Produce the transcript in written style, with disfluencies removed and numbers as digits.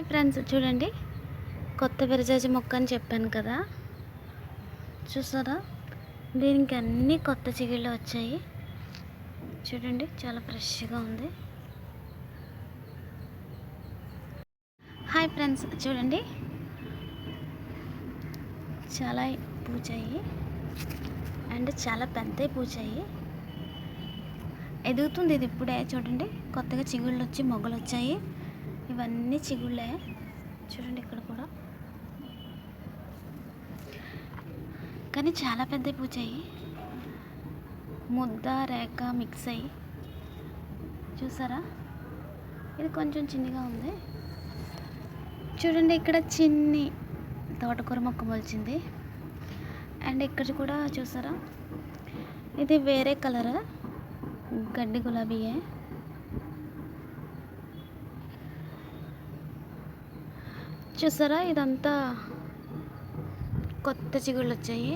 Hi friends, చూడండి కొత్త విరజాజి మొక్క అని చెప్పాను కదా. చూసారా, దీనికి అన్ని కొత్త చిగుళ్ళు వచ్చాయి. చూడండి, చాలా ఫ్రెష్గా ఉంది. హాయ్ ఫ్రెండ్స్, చూడండి చాలా పూచాయి అండ్ చాలా పెద్ద పూచాయి. ఎదుగుతుంది ఇది ఇప్పుడే. చూడండి, కొత్తగా చిగుళ్ళు వచ్చి మొగ్గలు వచ్చాయి. ఇవన్నీ చిగుళ్ళే. చూడండి, ఇక్కడ కూడా కానీ చాలా పెద్ద పూచాయి. ముద్ద రేఖ మిక్స్ అయ్యి. చూసారా, ఇది కొంచెం చిన్నగా ఉంది. చూడండి, ఇక్కడ చిన్ని తోటకూర మొక్క మొలిచింది. అండ్ ఇక్కడ కూడా చూసారా, ఇది వేరే కలర్ గడ్డి గులాబీయే. చూసారా, ఇదంతా కొత్త చిగుళ్ళు వచ్చాయి.